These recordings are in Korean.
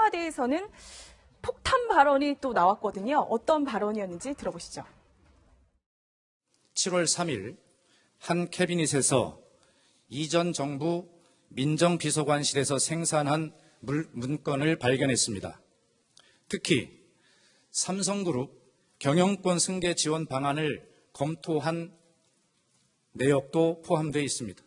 청와대에서는 폭탄 발언이 또 나왔거든요. 어떤 발언이었는지 들어보시죠. 7월 3일 한 캐비닛에서 이전 정부 민정비서관실에서 생산한 문건을 발견했습니다. 특히 삼성그룹 경영권 승계 지원 방안을 검토한 내역도 포함되어 있습니다.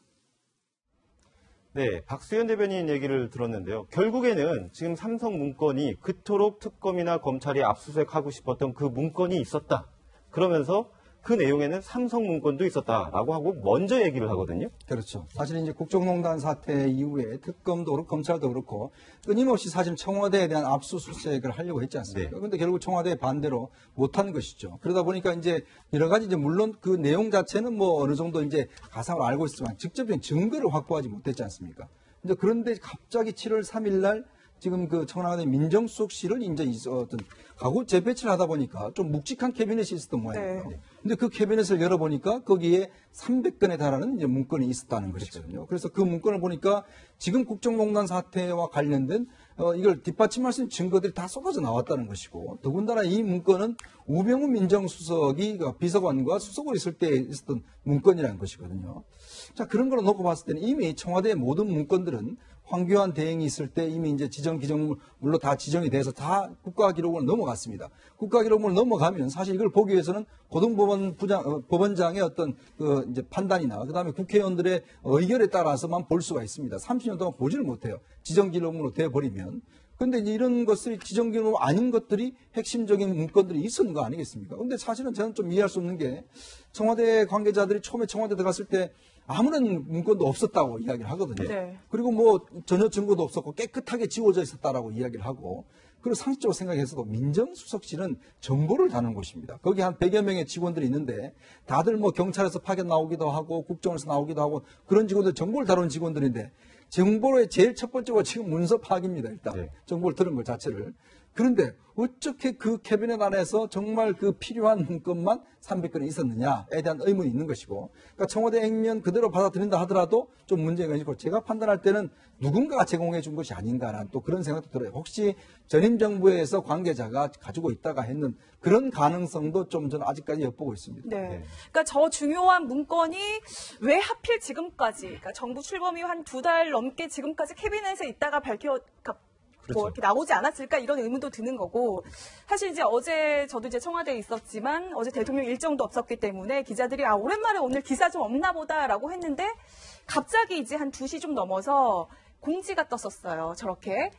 네, 박수현 대변인 얘기를 들었는데요. 결국에는 지금 삼성 문건이 그토록 특검이나 검찰이 압수수색하고 싶었던 그 문건이 있었다. 그러면서 그 내용에는 삼성 문건도 있었다라고 하고 먼저 얘기를 하거든요. 그렇죠. 사실 이제 국정농단 사태 이후에 특검도 그렇고 검찰도 그렇고 끊임없이 사실 청와대에 대한 압수수색을 하려고 했지 않습니까? 그런데 결국 청와대 반대로 못한 것이죠. 그러다 보니까 이제 여러 가지 이제 물론 그 내용 자체는 뭐 어느 정도 이제 가상으로 알고 있지만 직접적인 증거를 확보하지 못했지 않습니까? 이제 그런데 갑자기 7월 3일 날 지금 그 청와대 민정수석실을 이제 어떤 가구 재배치를 하다 보니까 좀 묵직한 캐비넷이 있었던 모양이에요. 네. 근데 그 캐비넷을 열어보니까 거기에 300건에 달하는 이제 문건이 있었다는 것이거든요. 그래서 그 문건을 보니까 지금 국정농단 사태와 관련된 이걸 뒷받침할 수 있는 증거들이 다 쏟아져 나왔다는 것이고 더군다나 이 문건은 우병우 민정수석이 비서관과 수석으로 있을 때 있었던 문건이라는 것이거든요. 자, 그런 걸 놓고 봤을 때는 이미 청와대의 모든 문건들은 황교안 대행이 있을 때 이미 이제 지정 기정물로 다 지정이 돼서 다 국가기록으로 넘어갔습니다. 국가기록으로 넘어가면 사실 이걸 보기 위해서는 고등법원 법원장의 어떤 그 이제 판단이나 그다음에 국회의원들의 의결에 따라서만 볼 수가 있습니다. 30년 동안 보지를 못해요. 지정기록으로 돼버리면. 그런데 이제 이런 것들이 지정기록 아닌 것들이 핵심적인 문건들이 있었는 거 아니겠습니까? 그런데 사실은 저는 좀 이해할 수 없는 게 청와대 관계자들이 처음에 청와대 들어갔을 때 아무런 문건도 없었다고 이야기를 하거든요. 네. 그리고 뭐 전혀 증거도 없었고 깨끗하게 지워져 있었다라고 이야기를 하고 그리고 상식적으로 생각해서도 민정수석실은 정보를 다루는 곳입니다. 거기 한 100여 명의 직원들이 있는데 다들 뭐 경찰에서 파견 나오기도 하고 국정원에서 나오기도 하고 그런 직원들 정보를 다루는 직원들인데 정보의 제일 첫 번째가 지금 문서 파악입니다. 일단 네. 정보를 들은 것 자체를. 그런데 어떻게 그 캐비넷 안에서 정말 그 필요한 문건만 300건이 있었느냐에 대한 의문이 있는 것이고 그러니까 청와대 액면 그대로 받아들인다 하더라도 좀 문제가 있고 제가 판단할 때는 누군가가 제공해 준 것이 아닌가라는 또 그런 생각도 들어요. 혹시 전임 정부에서 관계자가 가지고 있다가 했는 그런 가능성도 좀 저는 아직까지 엿보고 있습니다. 네. 네. 그러니까 저 중요한 문건이 왜 하필 지금까지, 그러니까 정부 출범 이후 한 2달 넘게 지금까지 캐비넷에 있다가 그렇죠. 뭐 이렇게 나오지 않았을까 이런 의문도 드는 거고 사실 이제 어제 저도 이제 청와대에 있었지만 어제 대통령 일정도 없었기 때문에 기자들이 오랜만에 오늘 기사 좀 없나 보다라고 했는데 갑자기 이제 한 2시 좀 넘어서 공지가 떴었어요. 저렇게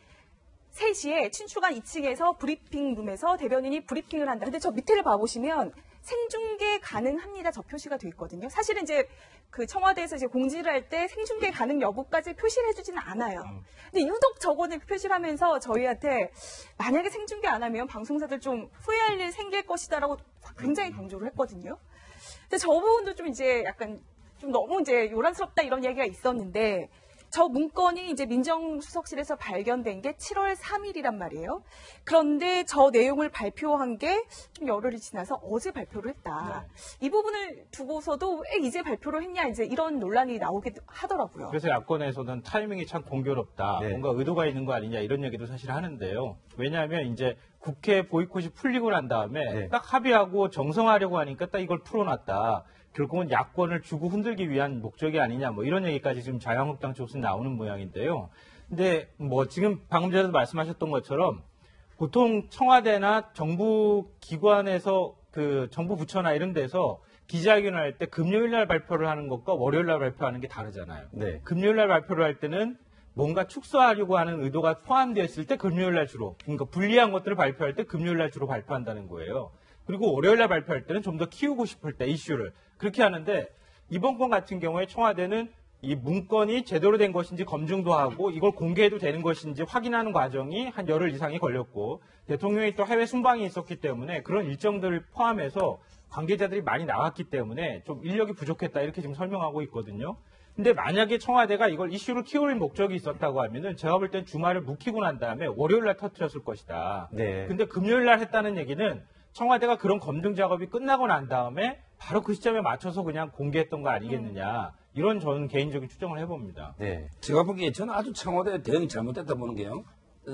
3시에 친출관 2층에서 브리핑룸에서 대변인이 브리핑을 한다. 근데 저 밑에를 봐보시면 생중계 가능합니다. 저 표시가 돼 있거든요. 사실은 이제 그 청와대에서 이제 공지를 할 때 생중계 가능 여부까지 표시를 해주지는 않아요. 근데 유독 저거는 표시를 하면서 저희한테 만약에 생중계 안 하면 방송사들 좀 후회할 일 생길 것이다라고 굉장히 강조를 했거든요. 근데 저 부분도 좀 이제 약간 좀 너무 이제 요란스럽다 이런 얘기가 있었는데 저 문건이 이제 민정수석실에서 발견된 게 7월 3일이란 말이에요. 그런데 저 내용을 발표한 게 좀 열흘이 지나서 어제 발표를 했다. 이 부분을 두고서도 왜 이제 발표를 했냐 이제 이런 논란이 나오기도 하더라고요. 그래서 야권에서는 타이밍이 참 공교롭다. 네. 뭔가 의도가 있는 거 아니냐 이런 얘기도 사실 하는데요. 왜냐하면 이제 국회 보이콧이 풀리고 난 다음에 네. 딱 합의하고 정성하려고 하니까 딱 이걸 풀어놨다. 결국은 야권을 주고 흔들기 위한 목적이 아니냐 뭐 이런 얘기까지 지금 자유한국당 쪽에서 나오는 모양인데요. 근데 뭐 지금 방금 전에도 말씀하셨던 것처럼 보통 청와대나 정부 기관에서 그 정부 부처나 이런 데서 기자회견을 할 때 금요일 날 발표를 하는 것과 월요일 날 발표하는 게 다르잖아요. 네. 금요일 날 발표를 할 때는 뭔가 축소하려고 하는 의도가 포함되어 있을 때 금요일 날 주로 그러니까 불리한 것들을 발표할 때 금요일 날 주로 발표한다는 거예요. 그리고 월요일 날 발표할 때는 좀 더 키우고 싶을 때 이슈를 그렇게 하는데 이번 건 같은 경우에 청와대는 이 문건이 제대로 된 것인지 검증도 하고 이걸 공개해도 되는 것인지 확인하는 과정이 한 열흘 이상이 걸렸고 대통령이 또 해외 순방이 있었기 때문에 그런 일정들을 포함해서 관계자들이 많이 나왔기 때문에 좀 인력이 부족했다 이렇게 지금 설명하고 있거든요. 근데 만약에 청와대가 이걸 이슈를 키울 목적이 있었다고 하면은 제가 볼 땐 주말을 묵히고 난 다음에 월요일 날 터뜨렸을 것이다. 네. 근데 금요일 날 했다는 얘기는 청와대가 그런 검증 작업이 끝나고 난 다음에 바로 그 시점에 맞춰서 그냥 공개했던 거 아니겠느냐. 이런 저는 개인적인 추정을 해봅니다. 네. 제가 보기에 저는 아주 청와대 대응이 잘못됐다 보는 게요.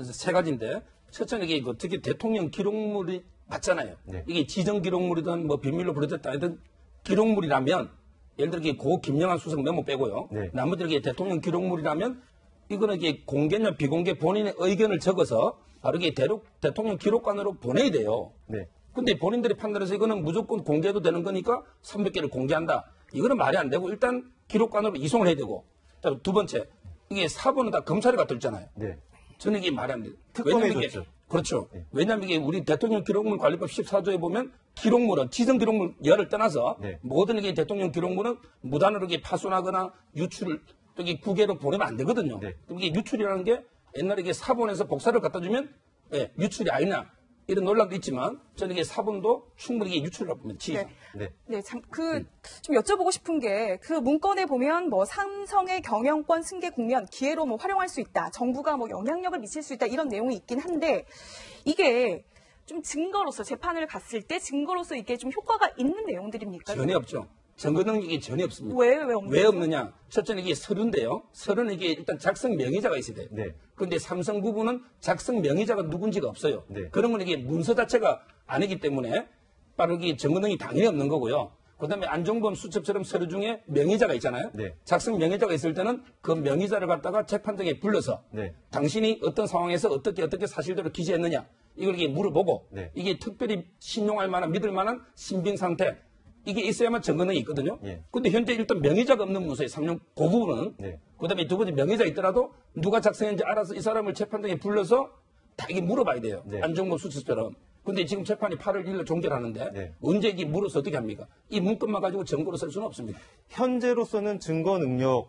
세 가지인데 첫째는 이게 특히 대통령 기록물이 맞잖아요. 네. 이게 지정 기록물이든 뭐 비밀로 불어졌다 하든 기록물이라면 예를 들어 이게 고 김영한 수석 메모 빼고요. 네. 나머지 이게 대통령 기록물이라면 이거는 이게 공개냐 비공개 본인의 의견을 적어서 바로 이게 대통령 기록관으로 보내야 돼요. 네. 근데 본인들이 판단해서 이거는 무조건 공개해도 되는 거니까 300개를 공개한다. 이거는 말이 안 되고 일단 기록관으로 이송을 해야 되고. 두 번째, 이게 사본은 다 검찰이 갖다 줬잖아요. 네. 저는 이게 말이 안 돼요. 특검에 왜냐면 이게, 줬죠. 그렇죠. 네. 왜냐하면 이게 우리 대통령 기록물 관리법 14조에 보면 기록물은 지정 기록물 열을 떠나서 네. 모든 이게 대통령 기록물은 무단으로 이게 파손하거나 유출을 여기 국외로 보내면 안 되거든요. 네. 그럼 이게 유출이라는 게 옛날에 이게 사본에서 복사를 갖다 주면 예, 유출이 아니냐 이런 논란도 있지만 저는 이게 사본도 충분히 이게 유출이라고 보면 지죠. 네. 네. 네, 좀 여쭤보고 싶은 게 그 문건에 보면 뭐 삼성의 경영권 승계 국면 기회로 뭐 활용할 수 있다. 정부가 뭐 영향력을 미칠 수 있다. 이런 내용이 있긴 한데 이게 좀 증거로서 재판을 갔을 때 증거로서 이게 좀 효과가 있는 내용들입니까? 전혀 없죠. 증거 능력이 전혀 없습니다. 왜 없는 왜 거죠? 없느냐? 첫째는 이게 서류인데요. 서류는 이게 일단 작성 명의자가 있어야 돼요. 네. 그런데 삼성 부분은 작성 명의자가 누군지가 없어요. 네. 그런 건 이게 문서 자체가 아니기 때문에 바로 이게 증거 능력이 당연히 없는 거고요. 그다음에 안종범 수첩처럼 서류 중에 명의자가 있잖아요. 네. 작성 명의자가 있을 때는 그 명의자를 갖다가 재판장에 불러서 네. 당신이 어떤 상황에서 어떻게 사실대로 기재했느냐 이걸 이게 물어보고 네. 이게 특별히 신용할 만한 믿을 만한 신빙 상태 이게 있어야만 증거능이 있거든요. 예. 근데 현재 일단 명의자가 없는 문서에 3년 그 부분은 네. 그다음에 두 번째 명의자 있더라도 누가 작성했는지 알아서 이 사람을 재판장에 불러서 다 이게 물어봐야 돼요. 네. 안종범 수첩처럼. 근데 지금 재판이 8월 1일 종결하는데 네. 언제 이게 물어서 어떻게 합니까? 이 문건만 가지고 증거로 쓸 수는 없습니다. 현재로서는 증거 능력이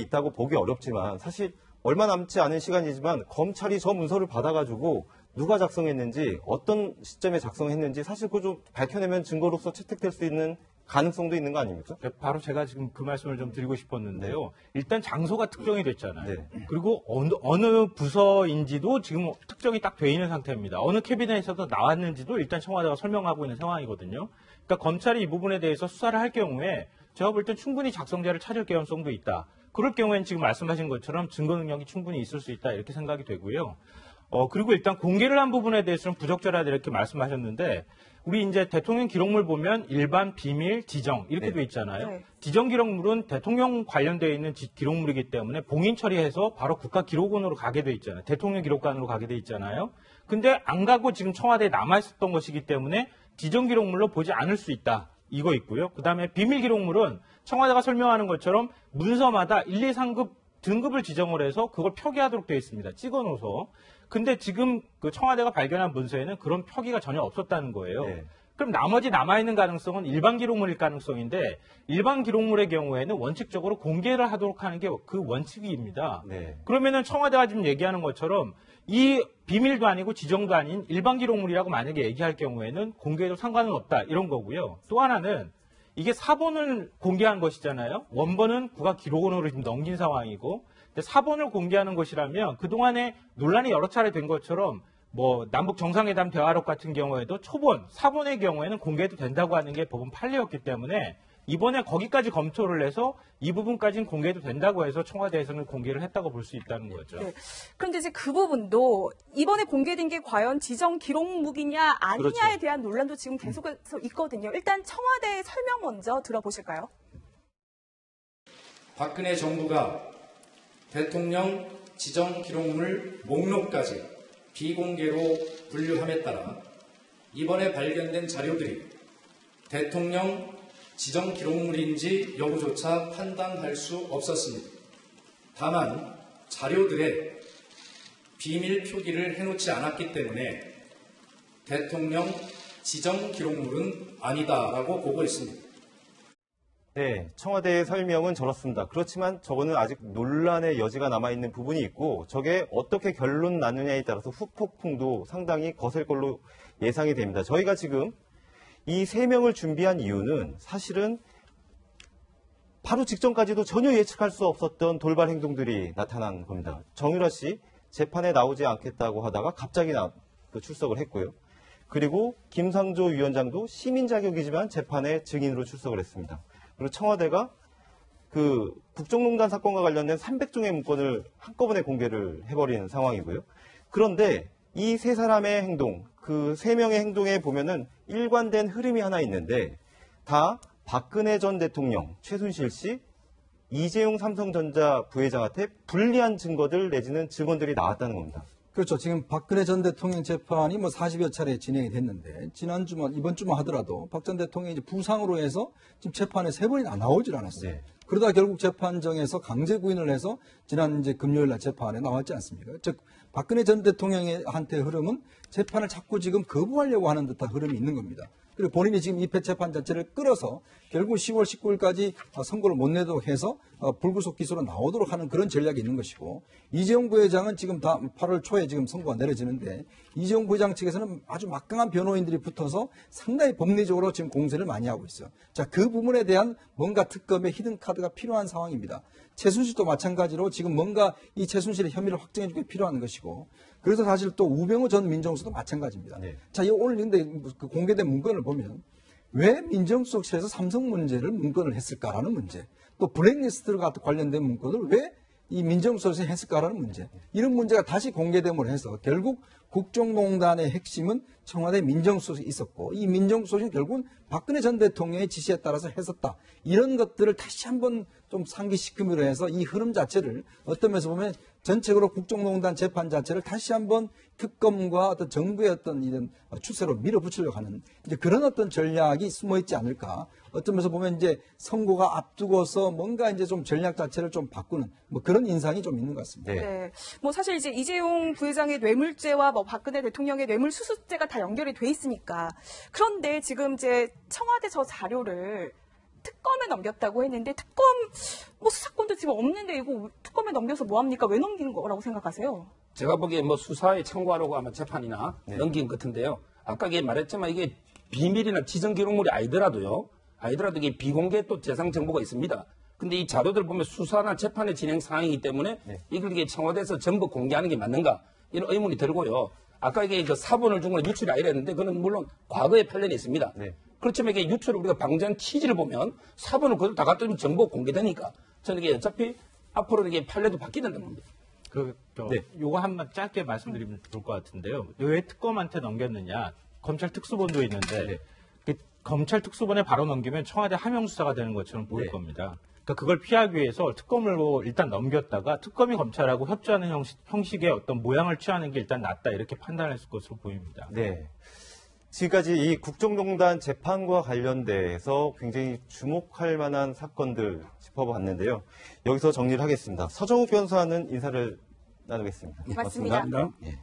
있다고 보기 어렵지만 사실 얼마 남지 않은 시간이지만 검찰이 저 문서를 받아가지고 누가 작성했는지 어떤 시점에 작성했는지 사실 그거 좀 밝혀내면 증거로서 채택될 수 있는 가능성도 있는 거 아닙니까? 바로 제가 지금 그 말씀을 좀 드리고 싶었는데요. 일단 장소가 특정이 됐잖아요. 네. 그리고 어느 부서인지도 지금 특정이 딱 돼 있는 상태입니다. 어느 캐비넷에서 나왔는지도 일단 청와대가 설명하고 있는 상황이거든요. 그러니까 검찰이 이 부분에 대해서 수사를 할 경우에 제가 볼 땐 충분히 작성자를 찾을 가능성도 있다. 그럴 경우에는 지금 말씀하신 것처럼 증거 능력이 충분히 있을 수 있다 이렇게 생각이 되고요. 그리고 일단 공개를 한 부분에 대해서는 부적절하다 이렇게 말씀하셨는데 우리 이제 대통령 기록물 보면 일반, 비밀, 지정 이렇게 네. 돼 있잖아요. 네. 지정 기록물은 대통령 관련되어 있는 기록물이기 때문에 봉인 처리해서 바로 국가기록원으로 가게 돼 있잖아요. 대통령 기록관으로 가게 돼 있잖아요. 근데 안 가고 지금 청와대에 남아 있었던 것이기 때문에 지정 기록물로 보지 않을 수 있다. 이거 있고요. 그다음에 비밀 기록물은 청와대가 설명하는 것처럼 문서마다 1, 2, 3급 등급을 지정을 해서 그걸 표기하도록 되어 있습니다. 찍어놓아서. 근데 지금 그 청와대가 발견한 문서에는 그런 표기가 전혀 없었다는 거예요. 네. 그럼 나머지 남아있는 가능성은 일반 기록물일 가능성인데 일반 기록물의 경우에는 원칙적으로 공개를 하도록 하는 게 그 원칙입니다. 네. 그러면은 청와대가 지금 얘기하는 것처럼 이 비밀도 아니고 지정도 아닌 일반 기록물이라고 만약에 얘기할 경우에는 공개해도 상관은 없다 이런 거고요. 또 하나는 이게 사본을 공개한 것이잖아요. 원본은 국가기록원으로 지금 넘긴 상황이고 근데 사본을 공개하는 것이라면 그동안에 논란이 여러 차례 된 것처럼 뭐 남북 정상회담 대화록 같은 경우에도 초본, 사본의 경우에는 공개해도 된다고 하는 게 법은 판례였기 때문에 이번에 거기까지 검토를 해서 이 부분까지는 공개해도 된다고 해서 청와대에서는 공개를 했다고 볼 수 있다는 거죠. 네. 그런데 이제 그 부분도 이번에 공개된 게 과연 지정 기록물이냐 아니냐에 그렇죠. 대한 논란도 지금 계속해서 있거든요. 일단 청와대의 설명 먼저 들어보실까요? 박근혜 정부가 대통령 지정 기록물 목록까지 비공개로 분류함에 따라 이번에 발견된 자료들이 대통령 지정 기록물인지 여부조차 판단할 수 없었습니다. 다만 자료들에 비밀 표기를 해놓지 않았기 때문에 대통령 지정 기록물은 아니다라고 보고 있습니다. 네, 청와대의 설명은 저렇습니다. 그렇지만 저거는 아직 논란의 여지가 남아있는 부분이 있고 저게 어떻게 결론 나느냐에 따라서 후폭풍도 상당히 거셀 걸로 예상이 됩니다. 저희가 지금 이 3명을 준비한 이유는 사실은 바로 직전까지도 전혀 예측할 수 없었던 돌발 행동들이 나타난 겁니다. 정유라 씨 재판에 나오지 않겠다고 하다가 갑자기 출석을 했고요. 그리고 김상조 위원장도 시민 자격이지만 재판에 증인으로 출석을 했습니다. 그리고 청와대가 그 국정농단 사건과 관련된 300종의 문건을 한꺼번에 공개를 해버리는 상황이고요. 그런데 이 세 사람의 행동, 그 세 명의 행동에 보면은 일관된 흐름이 하나 있는데 다 박근혜 전 대통령, 최순실 씨, 이재용 삼성전자 부회장한테 불리한 증거들 내지는 증언들이 나왔다는 겁니다. 그렇죠. 지금 박근혜 전 대통령 재판이 뭐 40여 차례 진행이 됐는데 지난주만 이번 주만 하더라도 박 전 대통령이 이제 부상으로 해서 지금 재판에 3번이나 나오질 않았어요. 네. 그러다 결국 재판정에서 강제 구인을 해서 지난 이제 금요일 날 재판에 나왔지 않습니까? 즉 박근혜 전 대통령한테 흐름은 재판을 자꾸 지금 거부하려고 하는 듯한 흐름이 있는 겁니다. 그리고 본인이 지금 입회 재판 자체를 끌어서 결국 10월 19일까지 선고를 못 내도록 해서 불구속 기소로 나오도록 하는 그런 전략이 있는 것이고, 이재용 부회장은 지금 다 8월 초에 지금 선고가 내려지는데 이재용 부회장 측에서는 아주 막강한 변호인들이 붙어서 상당히 법리적으로 지금 공세를 많이 하고 있어요. 자, 그 부분에 대한 뭔가 특검의 히든 카드가 필요한 상황입니다. 최순실도 마찬가지로 지금 뭔가 이 최순실의 혐의를 확정해 주기 필요한 것이고, 그래서 사실 또 우병우 전 민정수석도 마찬가지입니다. 네. 자, 이 오늘 근데 그 공개된 문건을 보면 왜 민정수석실에서 삼성 문제를 문건을 했을까라는 문제, 또 블랙리스트와 관련된 문건을 왜 이 민정수석실에서 했을까라는 문제, 이런 문제가 다시 공개됨으로 해서 결국 국정농단의 핵심은 청와대 민정수석이 있었고, 이 민정수석은 결국은 박근혜 전 대통령의 지시에 따라서 했었다. 이런 것들을 다시 한번 좀 상기시킴으로 해서 이 흐름 자체를 어떤 면에서 보면 전체적으로 국정농단 재판 자체를 다시 한번 특검과 어떤 정부의 어떤 이런 추세로 밀어붙이려고 하는 이제 그런 어떤 전략이 숨어 있지 않을까. 어떤 면에서 보면 이제 선고가 앞두고서 뭔가 이제 좀 전략 자체를 좀 바꾸는 뭐 그런 인상이 좀 있는 것 같습니다. 네. 네. 뭐 사실 이제 이재용 부회장의 뇌물죄와 뭐 박근혜 대통령의 뇌물수수죄가 다 연결이 돼 있으니까. 그런데 지금 이제 청와대 저 자료를 특검에 넘겼다고 했는데 특검 뭐 수사권도 지금 없는데 이거 특검에 넘겨서 뭐 합니까? 왜 넘기는 거라고 생각하세요? 제가 보기에 뭐 수사에 청구하려고 아마 재판이나 넘긴 것 같은데요. 아까 말했지만 이게 비밀이나 지정 기록물이 아니더라도 이게 비공개 또 재상 정보가 있습니다. 근데 이 자료들 보면 수사나 재판의 진행 상황이기 때문에 이게 청와대에서 전부 공개하는 게 맞는가 이런 의문이 들고요. 아까 이게 그 사본을 준 건 유출이 아니랬는데 그건 물론 과거에 판례는 있습니다. 네. 그렇지만 이게 유출을 우리가 방지한 취지를 보면 사본을 그대로 다 갖다 주면 정보가 공개되니까 저는 이게 어차피 앞으로 이게 판례도 바뀌는 겁니다. 요거 한번 짧게 말씀드리면 좋을 것 같은데요. 왜 특검한테 넘겼느냐? 검찰 특수본도 있는데 그 검찰 특수본에 바로 넘기면 청와대 하명 수사가 되는 것처럼 보일 겁니다. 그러니까 그걸 피하기 위해서 특검으로 일단 넘겼다가 특검이 검찰하고 협조하는 형식의 어떤 모양을 취하는 게 일단 낫다 이렇게 판단했을 것으로 보입니다. 네. 지금까지 이 국정농단 재판과 관련돼서 굉장히 주목할 만한 사건들 짚어봤는데요. 여기서 정리를 하겠습니다. 서정욱 변호사는 인사를 나누겠습니다. 맞습니다. 감사합니다. 예.